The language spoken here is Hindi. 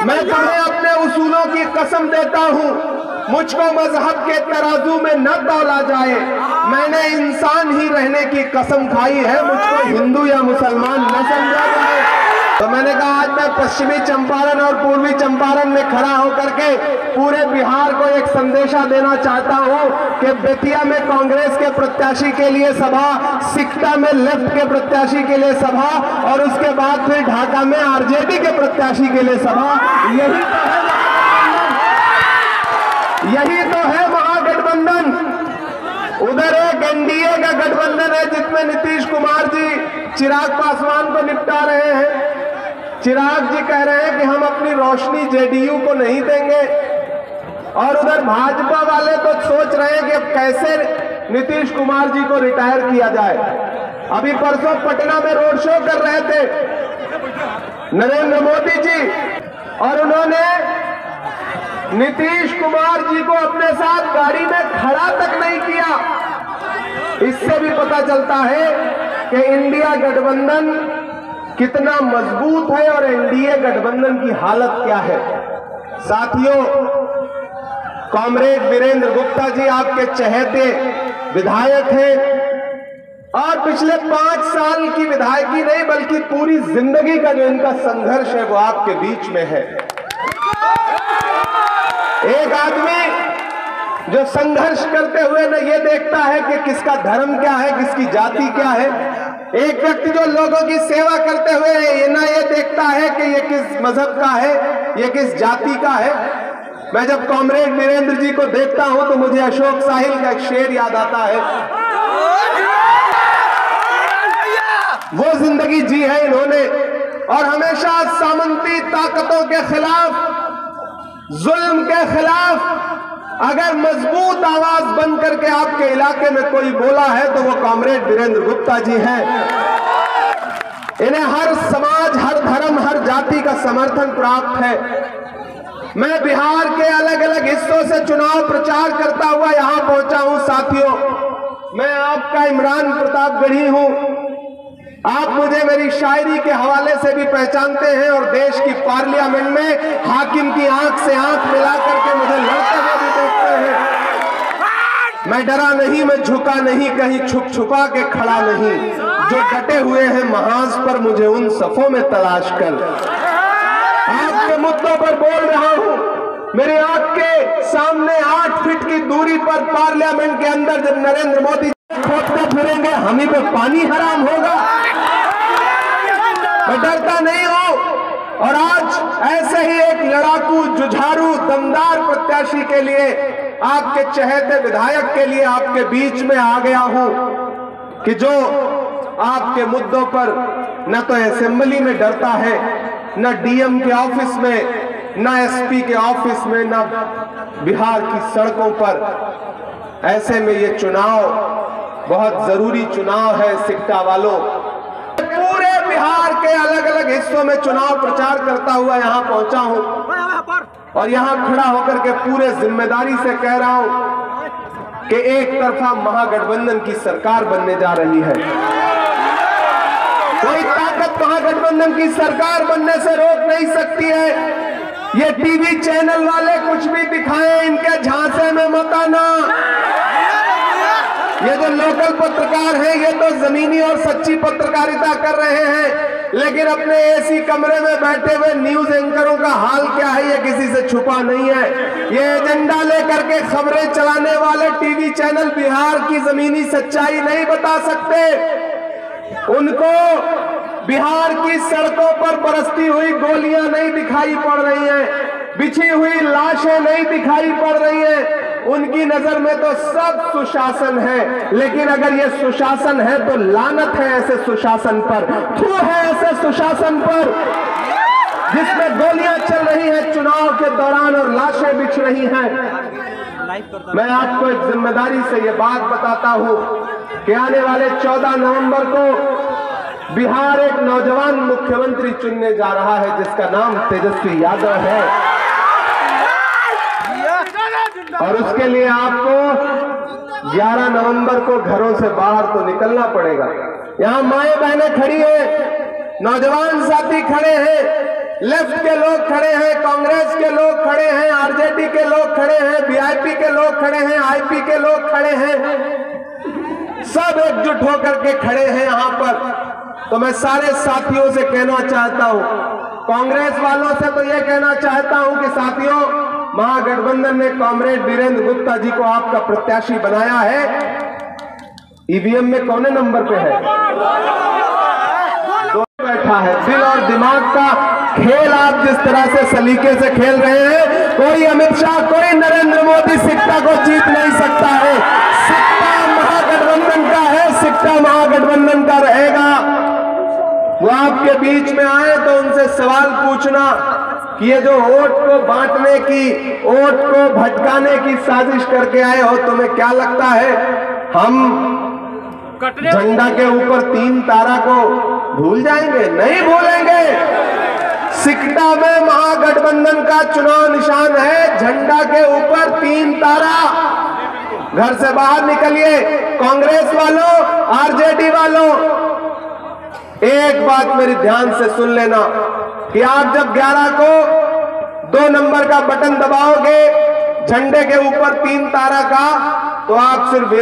मैं तुम्हें अपने उसूलों की कसम देता हूँ, मुझको मजहब के तराजू में न तौला जाए। मैंने इंसान ही रहने की कसम खाई है, मुझको हिंदू या मुसलमान न समझा जाए। तो मैंने कहा आज मैं पश्चिमी चंपारण और पूर्वी चंपारण में खड़ा होकर के पूरे बिहार को एक संदेशा देना चाहता हूं कि बेतिया में कांग्रेस के प्रत्याशी के लिए सभा, सिकटा में लेफ्ट के प्रत्याशी के लिए सभा और उसके बाद फिर ढाका में आरजेडी के प्रत्याशी के लिए सभा। यही तो है महागठबंधन। उधर एक एनडीए का गठबंधन है जिसमें नीतीश कुमार जी चिराग पासवान को निपटा रहे हैं। चिराग जी कह रहे हैं कि हम अपनी रोशनी जेडीयू को नहीं देंगे, और उधर भाजपा वाले तो सोच रहे हैं कि अब कैसे नीतीश कुमार जी को रिटायर किया जाए। अभी परसों पटना में रोड शो कर रहे थे नरेंद्र मोदी जी, और उन्होंने नीतीश कुमार जी को अपने साथ गाड़ी में खड़ा तक नहीं किया। इससे भी पता चलता है कि इंडिया गठबंधन कितना मजबूत है और एनडीए गठबंधन की हालत क्या है। साथियों, कॉमरेड वीरेंद्र गुप्ता जी आपके चहेते विधायक हैं और पिछले 5 साल की विधायकी नहीं बल्कि पूरी जिंदगी का जो इनका संघर्ष है वो आपके बीच में है। एक आदमी जो संघर्ष करते हुए न ये देखता है कि किसका धर्म क्या है, किसकी जाति क्या है। एक व्यक्ति जो लोगों की सेवा करते हुए ये ना ये देखता है कि ये किस मजहब का है, ये किस जाति का है। मैं जब कॉमरेड वीरेंद्र जी को देखता हूं तो मुझे अशोक साहिल का एक शेर याद आता है। वो जिंदगी जी है इन्होंने और हमेशा सामंती ताकतों के खिलाफ, जुल्म के खिलाफ अगर मजबूत आवाज बन करके आपके इलाके में कोई बोला है तो वो कॉमरेड वीरेंद्र गुप्ता जी हैं। इन्हें हर समाज, हर धर्म, हर जाति का समर्थन प्राप्त है। मैं बिहार के अलग अलग हिस्सों से चुनाव प्रचार करता हुआ यहां पहुंचा हूं। साथियों, मैं आपका इमरान प्रतापगढ़ी हूं। आप मुझे मेरी शायरी के हवाले से भी पहचानते हैं और देश की पार्लियामेंट में हाकिम की आंख से आंख मिला करके मुझे लड़ते हुए भी देखते हैं। मैं डरा नहीं, मैं झुका नहीं, कहीं छुप छुपा के खड़ा नहीं। जो डटे हुए हैं महाज पर मुझे उन सफों में तलाश कर। आपके मुद्दों पर बोल रहा हूं। मेरी आंख के सामने 8 फीट की दूरी पर पार्लियामेंट के अंदर जब नरेंद्र मोदी खोदते फिरेंगे हम ही पे पानी हराम होगा। मैं डरता नहीं हूं और आज ऐसे ही एक लड़ाकू, जुझारू, दमदार प्रत्याशी के लिए, आपके चहेते विधायक के लिए आपके बीच में आ गया हूं कि जो आपके मुद्दों पर न तो असेंबली में डरता है, न डीएम के ऑफिस में, न एसपी के ऑफिस में, न बिहार की सड़कों पर। ऐसे में ये चुनाव बहुत जरूरी चुनाव है। सिकटा वालों, पूरे बिहार के अलग अलग हिस्सों में चुनाव प्रचार करता हुआ यहां पहुंचा हूं और यहां खड़ा होकर के पूरे जिम्मेदारी से कह रहा हूं कि एक तरफा महागठबंधन की सरकार बनने जा रही है। कोई ताकत महागठबंधन की सरकार बनने से रोक नहीं सकती है। ये टीवी चैनल वाले कुछ भी दिखाएं, इनके झांसे में मत आना। ये जो लोकल पत्रकार हैं ये तो जमीनी और सच्ची पत्रकारिता कर रहे हैं, लेकिन अपने एसी कमरे में बैठे हुए न्यूज एंकरों का हाल क्या है ये किसी से छुपा नहीं है। ये एजेंडा लेकर के खबरें चलाने वाले टीवी चैनल बिहार की जमीनी सच्चाई नहीं बता सकते। उनको बिहार की सड़कों पर बरसती हुई गोलियां नहीं दिखाई पड़ रही हैं, बिछी हुई लाशें नहीं दिखाई पड़ रही हैं। उनकी नजर में तो सब सुशासन है, लेकिन अगर ये सुशासन है तो लानत है ऐसे सुशासन पर, थू है ऐसे सुशासन पर जिसमें गोलियां चल रही हैं चुनाव के दौरान और लाशें बिछ रही हैं। मैं आपको एक जिम्मेदारी से ये बात बताता हूं कि आने वाले 14 नवंबर को बिहार एक नौजवान मुख्यमंत्री चुनने जा रहा है जिसका नाम तेजस्वी यादव है, और उसके लिए आपको 11 नवंबर को घरों से बाहर तो निकलना पड़ेगा। यहाँ माएं बहनें खड़ी हैं, नौजवान साथी खड़े हैं, लेफ्ट के लोग खड़े हैं, कांग्रेस के लोग खड़े हैं, आरजेडी के लोग खड़े हैं, वीआईपी के लोग खड़े हैं, आईपी के लोग खड़े हैं, सब एकजुट होकर के खड़े हैं यहां पर। तो मैं सारे साथियों से कहना चाहता हूं, कांग्रेस वालों से तो यह कहना चाहता हूं कि साथियों, महागठबंधन ने कॉमरेड वीरेंद्र गुप्ता जी को आपका प्रत्याशी बनाया है। ईवीएम में कौन नंबर पे है? दो बैठा है। दिल और दिमाग का खेल आप जिस तरह से सलीके से खेल रहे हैं, कोई अमित शाह, कोई नरेंद्र मोदी सिक्का को जीत नहीं सकता है। सिक्का महागठबंधन का है, सिक्का महागठबंधन का रहेगा। वो आपके बीच में आए तो उनसे सवाल पूछना कि ये जो वोट को बांटने की, वोट को भटकाने की साजिश करके आए हो, तुम्हें क्या लगता है हम झंडा के ऊपर 3 तारा को भूल जाएंगे? नहीं भूलेंगे। सिक्का में महागठबंधन का चुनाव निशान है, झंडा के ऊपर 3 तारा। घर से बाहर निकलिए, कांग्रेस वालों, आरजेडी वालों, एक बात मेरी ध्यान से सुन लेना कि आप जब 11 को 2 नंबर का बटन दबाओगे, झंडे के ऊपर 3 तारा का, तो आप सिर्फ